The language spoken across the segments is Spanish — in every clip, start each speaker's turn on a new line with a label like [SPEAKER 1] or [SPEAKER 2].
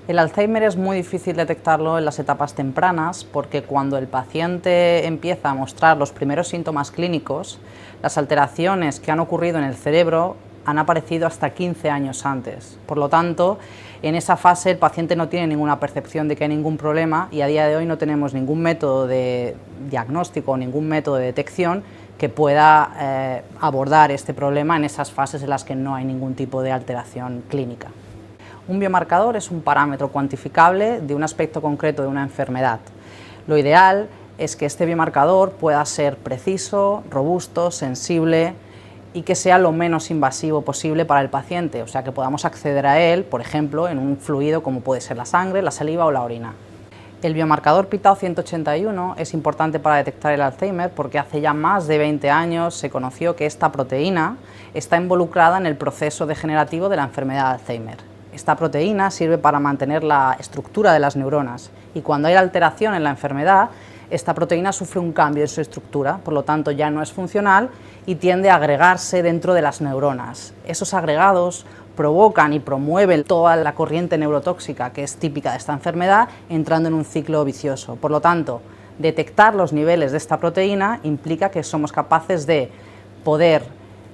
[SPEAKER 1] El Alzheimer es muy difícil detectarlo en las etapas tempranas porque cuando el paciente empieza a mostrar los primeros síntomas clínicos, las alteraciones que han ocurrido en el cerebro han aparecido hasta 15 años antes. Por lo tanto, en esa fase el paciente no tiene ninguna percepción de que hay ningún problema y a día de hoy no tenemos ningún método de diagnóstico o ningún método de detección que pueda abordar este problema en esas fases en las que no hay ningún tipo de alteración clínica. Un biomarcador es un parámetro cuantificable de un aspecto concreto de una enfermedad. Lo ideal es que este biomarcador pueda ser preciso, robusto, sensible y que sea lo menos invasivo posible para el paciente, o sea que podamos acceder a él, por ejemplo, en un fluido como puede ser la sangre, la saliva o la orina. El biomarcador p-tau 181 es importante para detectar el Alzheimer porque hace ya más de 20 años se conoció que esta proteína está involucrada en el proceso degenerativo de la enfermedad de Alzheimer. Esta proteína sirve para mantener la estructura de las neuronas y cuando hay alteración en la enfermedad, esta proteína sufre un cambio en su estructura, por lo tanto ya no es funcional y tiende a agregarse dentro de las neuronas. Esos agregados provocan y promueven toda la corriente neurotóxica que es típica de esta enfermedad, entrando en un ciclo vicioso. Por lo tanto, detectar los niveles de esta proteína implica que somos capaces de poder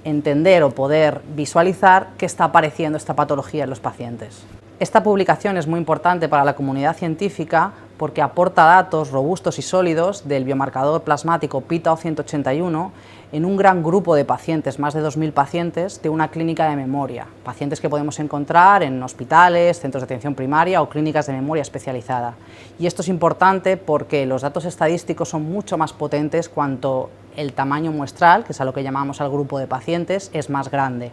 [SPEAKER 1] entender o poder visualizar qué está apareciendo esta patología en los pacientes. Esta publicación es muy importante para la comunidad científica porque aporta datos robustos y sólidos del biomarcador plasmático p-tau 181 en un gran grupo de pacientes, más de 2000 pacientes, de una clínica de memoria, pacientes que podemos encontrar en hospitales, centros de atención primaria o clínicas de memoria especializada. Y esto es importante porque los datos estadísticos son mucho más potentes cuanto el tamaño muestral, que es a lo que llamamos al grupo de pacientes, es más grande.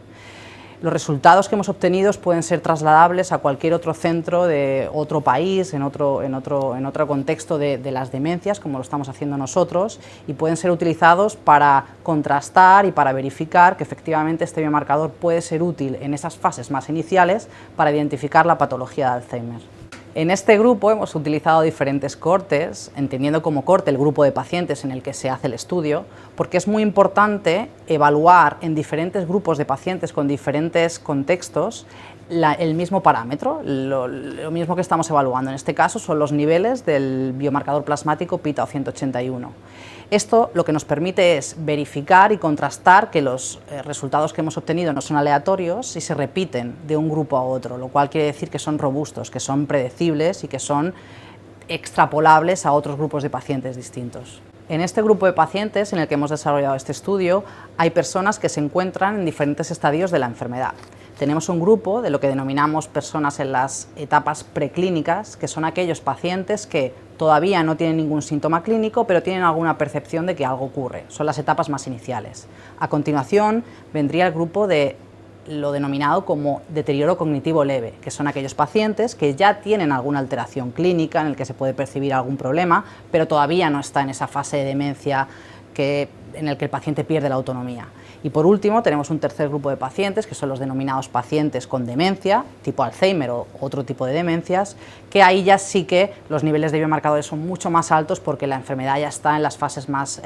[SPEAKER 1] Los resultados que hemos obtenido pueden ser trasladables a cualquier otro centro de otro país, en otro contexto de las demencias, como lo estamos haciendo nosotros, y pueden ser utilizados para contrastar y para verificar que efectivamente este biomarcador puede ser útil en esas fases más iniciales para identificar la patología de Alzheimer. En este grupo hemos utilizado diferentes cohortes, entendiendo como cohorte el grupo de pacientes en el que se hace el estudio, porque es muy importante evaluar en diferentes grupos de pacientes con diferentes contextos el mismo parámetro, lo mismo que estamos evaluando. En este caso son los niveles del biomarcador plasmático p-tau 181. Esto lo que nos permite es verificar y contrastar que los resultados que hemos obtenido no son aleatorios y se repiten de un grupo a otro, lo cual quiere decir que son robustos, que son predecibles y que son extrapolables a otros grupos de pacientes distintos. En este grupo de pacientes en el que hemos desarrollado este estudio hay personas que se encuentran en diferentes estadios de la enfermedad. Tenemos un grupo de lo que denominamos personas en las etapas preclínicas, que son aquellos pacientes que todavía no tienen ningún síntoma clínico, pero tienen alguna percepción de que algo ocurre. Son las etapas más iniciales. A continuación vendría el grupo de lo denominado como deterioro cognitivo leve, que son aquellos pacientes que ya tienen alguna alteración clínica en el que se puede percibir algún problema, pero todavía no está en esa fase de demencia en el que el paciente pierde la autonomía. Y por último tenemos un tercer grupo de pacientes, que son los denominados pacientes con demencia, tipo Alzheimer o otro tipo de demencias, que ahí ya sí que los niveles de biomarcadores son mucho más altos porque la enfermedad ya está en las fases más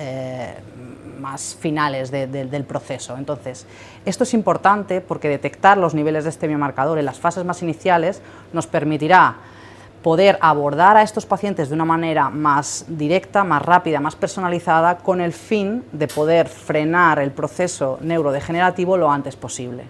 [SPEAKER 1] finales del proceso. Entonces, esto es importante porque detectar los niveles de este biomarcador en las fases más iniciales nos permitirá poder abordar a estos pacientes de una manera más directa, más rápida, más personalizada, con el fin de poder frenar el proceso neurodegenerativo lo antes posible.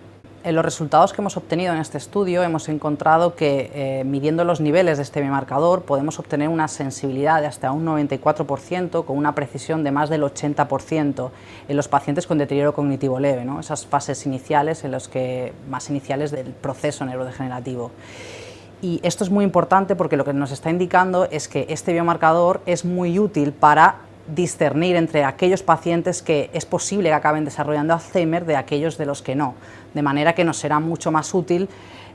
[SPEAKER 1] En los resultados que hemos obtenido en este estudio hemos encontrado que midiendo los niveles de este biomarcador podemos obtener una sensibilidad de hasta un 94% con una precisión de más del 80% en los pacientes con deterioro cognitivo leve, ¿no? Esas fases iniciales más iniciales del proceso neurodegenerativo. Y esto es muy importante porque lo que nos está indicando es que este biomarcador es muy útil para discernir entre aquellos pacientes que es posible que acaben desarrollando Alzheimer de aquellos de los que no, de manera que nos será mucho más útil.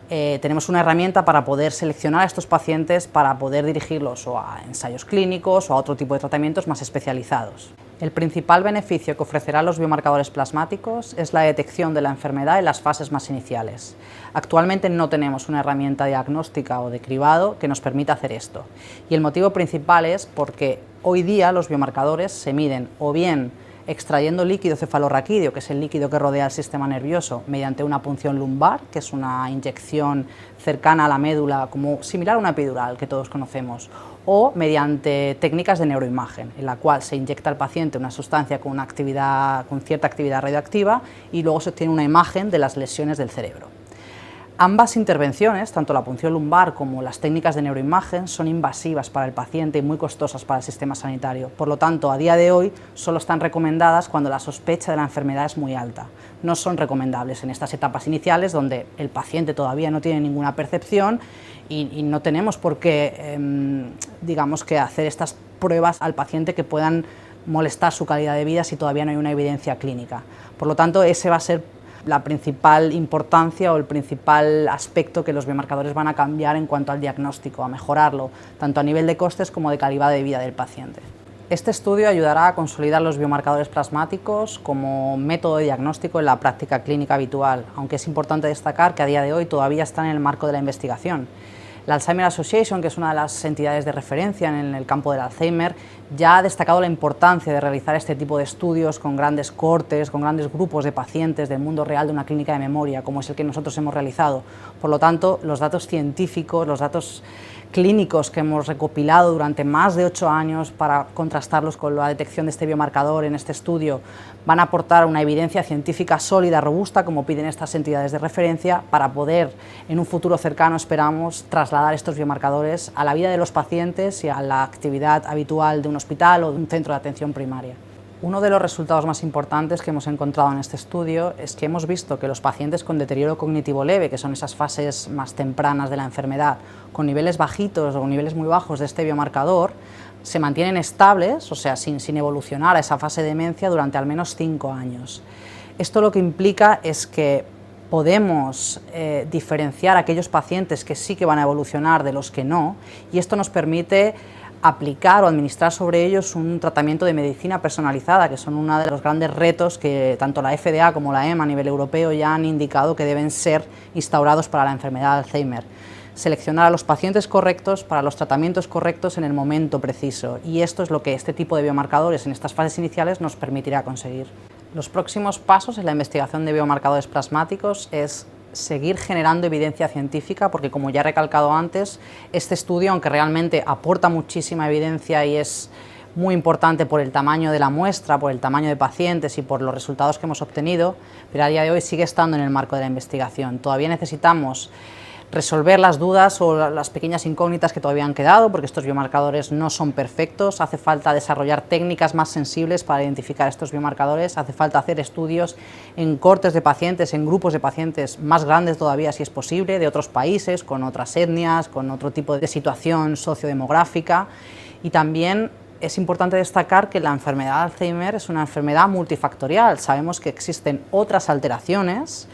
[SPEAKER 1] Tenemos una herramienta para poder seleccionar a estos pacientes para poder dirigirlos o a ensayos clínicos o a otro tipo de tratamientos más especializados. El principal beneficio que ofrecerán los biomarcadores plasmáticos es la detección de la enfermedad en las fases más iniciales. Actualmente no tenemos una herramienta diagnóstica o de cribado que nos permita hacer esto. Y el motivo principal es porque hoy día los biomarcadores se miden o bien extrayendo líquido cefalorraquídeo, que es el líquido que rodea el sistema nervioso, mediante una punción lumbar, que es una inyección cercana a la médula, como similar a una epidural que todos conocemos, o mediante técnicas de neuroimagen, en la cual se inyecta al paciente una sustancia con cierta actividad radioactiva y luego se obtiene una imagen de las lesiones del cerebro. Ambas intervenciones, tanto la punción lumbar como las técnicas de neuroimagen, son invasivas para el paciente y muy costosas para el sistema sanitario. Por lo tanto, a día de hoy solo están recomendadas cuando la sospecha de la enfermedad es muy alta. No son recomendables en estas etapas iniciales donde el paciente todavía no tiene ninguna percepción y no tenemos por qué, digamos, que hacer estas pruebas al paciente que puedan molestar su calidad de vida si todavía no hay una evidencia clínica. Por lo tanto, ese va a ser la principal importancia o el principal aspecto que los biomarcadores van a cambiar en cuanto al diagnóstico, a mejorarlo, tanto a nivel de costes como de calidad de vida del paciente. Este estudio ayudará a consolidar los biomarcadores plasmáticos como método de diagnóstico en la práctica clínica habitual, aunque es importante destacar que a día de hoy todavía está en el marco de la investigación. La Alzheimer Association, que es una de las entidades de referencia en el campo del Alzheimer, ya ha destacado la importancia de realizar este tipo de estudios con grandes cohortes, con grandes grupos de pacientes del mundo real de una clínica de memoria, como es el que nosotros hemos realizado. Por lo tanto, los datos científicos, los datos clínicos que hemos recopilado durante más de 8 años para contrastarlos con la detección de este biomarcador en este estudio van a aportar una evidencia científica sólida, robusta, como piden estas entidades de referencia, para poder, en un futuro cercano, esperamos, trasladar estos biomarcadores a la vida de los pacientes y a la actividad habitual de un hospital o de un centro de atención primaria. Uno de los resultados más importantes que hemos encontrado en este estudio es que hemos visto que los pacientes con deterioro cognitivo leve, que son esas fases más tempranas de la enfermedad, con niveles bajitos o niveles muy bajos de este biomarcador, se mantienen estables, o sea, sin evolucionar a esa fase de demencia durante al menos 5 años. Esto lo que implica es que podemos diferenciar a aquellos pacientes que sí que van a evolucionar de los que no, y esto nos permite aplicar o administrar sobre ellos un tratamiento de medicina personalizada, que son uno de los grandes retos que tanto la FDA como la EMA a nivel europeo ya han indicado que deben ser instaurados para la enfermedad de Alzheimer. Seleccionar a los pacientes correctos para los tratamientos correctos en el momento preciso, y esto es lo que este tipo de biomarcadores en estas fases iniciales nos permitirá conseguir. Los próximos pasos en la investigación de biomarcadores plasmáticos es seguir generando evidencia científica, porque como ya he recalcado antes, este estudio, aunque realmente aporta muchísima evidencia y es muy importante por el tamaño de la muestra, por el tamaño de pacientes y por los resultados que hemos obtenido, pero a día de hoy sigue estando en el marco de la investigación. Todavía necesitamos resolver las dudas o las pequeñas incógnitas que todavía han quedado, porque estos biomarcadores no son perfectos, hace falta desarrollar técnicas más sensibles para identificar estos biomarcadores, hace falta hacer estudios en cohortes de pacientes, en grupos de pacientes más grandes todavía si es posible, de otros países, con otras etnias, con otro tipo de situación sociodemográfica, y también es importante destacar que la enfermedad de Alzheimer es una enfermedad multifactorial. Sabemos que existen otras alteraciones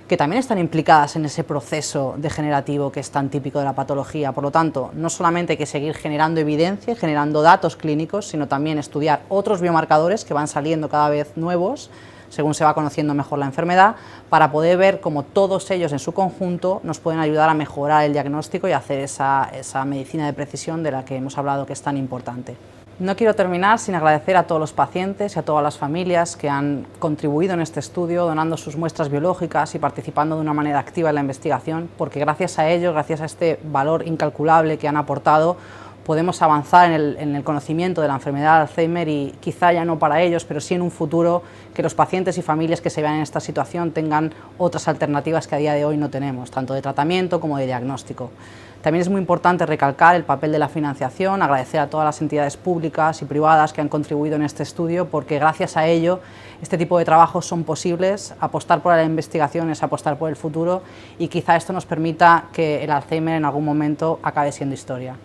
[SPEAKER 1] que también están implicadas en ese proceso degenerativo que es tan típico de la patología. Por lo tanto, no solamente hay que seguir generando evidencia, generando datos clínicos, sino también estudiar otros biomarcadores que van saliendo cada vez nuevos, según se va conociendo mejor la enfermedad, para poder ver cómo todos ellos en su conjunto nos pueden ayudar a mejorar el diagnóstico y hacer esa medicina de precisión de la que hemos hablado, que es tan importante. No quiero terminar sin agradecer a todos los pacientes y a todas las familias que han contribuido en este estudio, donando sus muestras biológicas y participando de una manera activa en la investigación, porque gracias a ellos, gracias a este valor incalculable que han aportado, podemos avanzar en el conocimiento de la enfermedad de Alzheimer y quizá ya no para ellos, pero sí en un futuro que los pacientes y familias que se vean en esta situación tengan otras alternativas que a día de hoy no tenemos, tanto de tratamiento como de diagnóstico. También es muy importante recalcar el papel de la financiación, agradecer a todas las entidades públicas y privadas que han contribuido en este estudio, porque gracias a ello este tipo de trabajos son posibles. Apostar por la investigación es apostar por el futuro y quizá esto nos permita que el Alzheimer en algún momento acabe siendo historia.